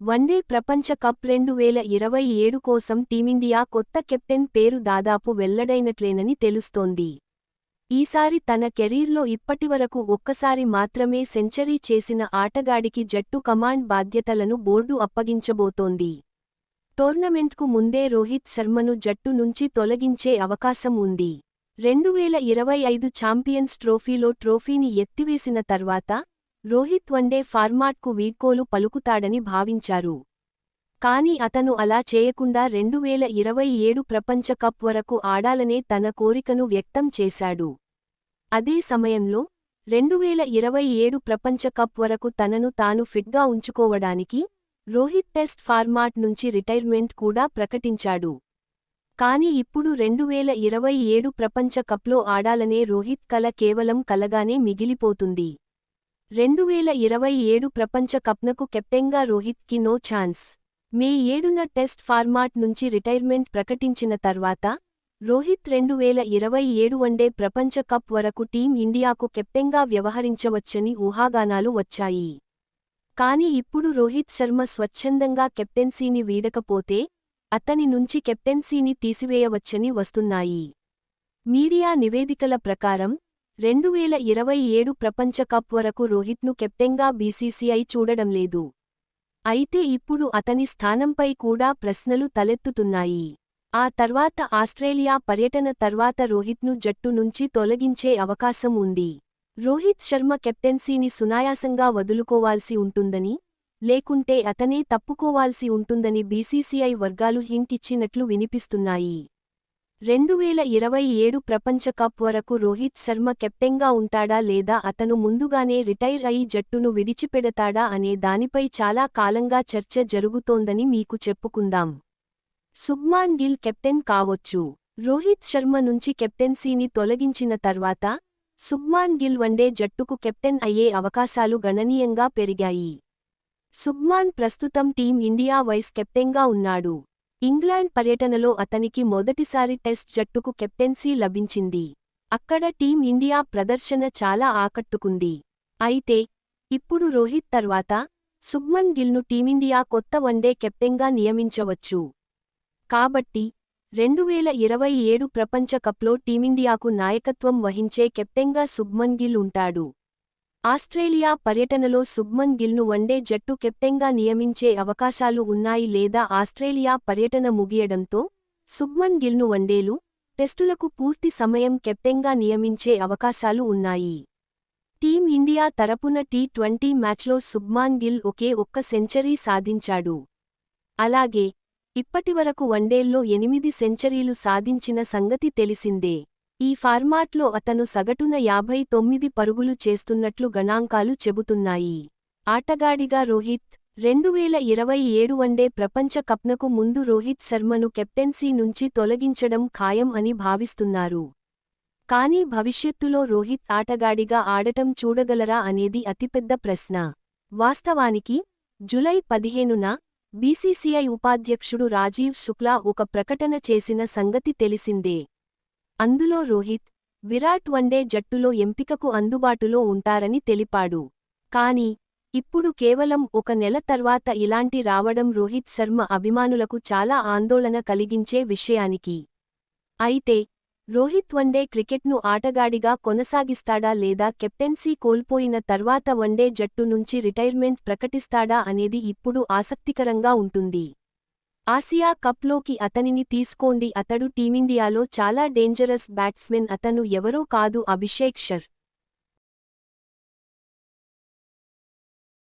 One day ప్రపంచ cup 2027 కోసం team India కొత్త కెప్టెన్ పేరు దాదాపు వెల్లడైనట్లేనని తెలుస్తోంది. ఈసారి తన కెరీర్లో ఇప్పటివరకు ఒక్కసారి మాత్రమే సెంచరీ చేసిన ఆటగాడికి జట్టు కమాండ్ బాధ్యతలను బోర్డు అప్పగించబోతోంది. టోర్నమెంట్కు ముందే రోహిత్ శర్మను జట్టు నుంచి తొలగించే అవకాశం ఉంది. 2025 ఛాంపియన్స్ ట్రోఫీలో ట్రోఫీని ఎత్తివేసిన తర్వాత రోహిత్ వన్డే ఫార్మాట్కు వీడ్కోలు పలుకుతాడని భావించారు. కానీ అతను అలా చేయకుండా 2027 ప్రపంచ కప్ వరకు ఆడాలనే తన కోరికను వ్యక్తం చేశాడు. అదే సమయంలో 2027 ప్రపంచ కప్ వరకు తనను తాను ఫిట్గా ఉంచుకోవడానికి రోహిత్ టెస్ట్ ఫార్మాట్ నుంచి రిటైర్మెంట్ కూడా ప్రకటించాడు. కానీ ఇప్పుడు 2027 ప్రపంచ కప్లో ఆడాలనే రోహిత్ కల కేవలం కలగానే మిగిలిపోతుంది. 2027 ప్రపంచ కప్నకు కెప్టెన్గా రోహిత్కి నో ఛాన్స్. మే 7న టెస్ట్ ఫార్మాట్ నుంచి రిటైర్మెంట్ ప్రకటించిన తర్వాత రోహిత్ 2027 వన్డే ప్రపంచ కప్ వరకు టీం ఇండియాకు కెప్టెన్గా వ్యవహరించవచ్చని ఊహాగానాలు వచ్చాయి. కానీ ఇప్పుడు రోహిత్ శర్మ స్వచ్ఛందంగా కెప్టెన్సీని వీడకపోతే అతని నుంచి కెప్టెన్సీని తీసివేయవచ్చని వస్తున్నాయి. మీడియా నివేదికల ప్రకారం 2027 ప్రపంచ కప్ వరకు రోహిత్ను కెప్టెన్గా బీసీసీఐ చూడడంలేదు. అయితే ఇప్పుడు అతని స్థానంపై కూడా ప్రశ్నలు తలెత్తుతున్నాయి. ఆ తర్వాత ఆస్ట్రేలియా పర్యటన తర్వాత రోహిత్ను జట్టు నుంచి తొలగించే అవకాశం ఉంది. రోహిత్ శర్మ కెప్టెన్సీని సునాయాసంగా వదులుకోవాల్సి ఉంటుందని, లేకుంటే అతనే తప్పుకోవాల్సి ఉంటుందని బీసీసీఐ వర్గాలు హింట్ ఇచ్చినట్లు వినిపిస్తున్నాయి. 2027 ప్రపంచ కప్ వరకు రోహిత్ శర్మ కెప్టెన్గా ఉంటాడా లేదా అతను ముందుగానే రిటైర్ అయి జట్టును విడిచిపెడతాడా అనే దానిపై చాలా కాలంగా చర్చ జరుగుతోందని మీకు చెప్పుకుందాం. శుభ్మాన్ గిల్ కెప్టెన్ కావొచ్చు. రోహిత్ శర్మ నుంచి కెప్టెన్సీని తొలగించిన తర్వాత శుభ్మాన్ గిల్ వన్డే జట్టుకు కెప్టెన్ అయ్యే అవకాశాలు గణనీయంగా పెరిగాయి. శుభ్మాన్ ప్రస్తుతం టీం ఇండియా వైస్ కెప్టెన్గా ఉన్నాడు. ఇంగ్లాండ్ పర్యటనలో అతనికి మొదటిసారి టెస్ట్ జట్టుకు కెప్టెన్సీ లభించింది. అక్కడ టీం ఇండియా ప్రదర్శన చాలా ఆకట్టుకుంది. అయితే ఇప్పుడు రోహిత్ తర్వాత శుభ్మన్ గిల్ను టీమిండియా కొత్త వన్డే కెప్టెన్గా నియమించవచ్చు. కాబట్టి 2027 ప్రపంచ కప్లో టీమిండియాకు నాయకత్వం వహించే కెప్టెన్గా శుభ్మన్ గిల్ ఉంటాడు. ఆస్ట్రేలియా పర్యటనలో శుభ్మన్ గిల్ను వన్డే జట్టు కెప్టెన్గా నియమించే అవకాశాలు ఉన్నాయి లేదా ఆస్ట్రేలియా పర్యటన ముగియడంతో శుభ్మన్ గిల్ను వన్డేలు, టెస్టులకు పూర్తి సమయం కెప్టెన్గా నియమించే అవకాశాలు ఉన్నాయి. టీం ఇండియా తరపున టీ20 మ్యాచ్లో శుభ్మాన్ గిల్ ఒకే ఒక్క సెంచరీ సాధించాడు. అలాగే ఇప్పటివరకు వన్డేల్లో 8 సెంచరీలు సాధించిన సంగతి తెలిసిందే. ఈ ఫార్మాట్లో అతను సగటున 59 పరుగులు చేస్తున్నట్లు గణాంకాలు చెబుతున్నాయి. ఆటగాడిగా రోహిత్ 2027 వన్డే ప్రపంచ కప్నకు ముందు రోహిత్ శర్మను కెప్టెన్సీ నుంచి తొలగించడం ఖాయం అని భావిస్తున్నారు. కానీ భవిష్యత్తులో రోహిత్ ఆటగాడిగా ఆడటం చూడగలరా అనేది అతిపెద్ద ప్రశ్న. వాస్తవానికి జూలై 15న బీసీసీఐ ఉపాధ్యక్షుడు రాజీవ్ శుక్లా ఒక ప్రకటన చేసిన సంగతి తెలిసిందే. అందులో రోహిత్, విరాట్ వన్డే జట్టులో ఎంపికకు అందుబాటులో ఉంటారని తెలిపాడు. కానీ ఇప్పుడు కేవలం ఒక నెల తర్వాత ఇలాంటి రావడం రోహిత్ శర్మ అభిమానులకు చాలా ఆందోళన కలిగించే విషయానికి. అయితే రోహిత్ వన్డే క్రికెట్ను ఆటగాడిగా కొనసాగిస్తాడా లేదా కెప్టెన్సీ కోల్పోయిన తర్వాత వన్డే జట్టు నుంచి రిటైర్మెంట్ ప్రకటిస్తాడా అనేది ఇప్పుడు ఆసక్తికరంగా ఉంటుంది. ఆసియా కప్లోకి అతనిని తీసుకోండి. అతడు టీమిండియాలో చాలా డేంజరస్ బ్యాట్స్మెన్. అతను ఎవరో కాదు, అభిషేక్ శర్మ.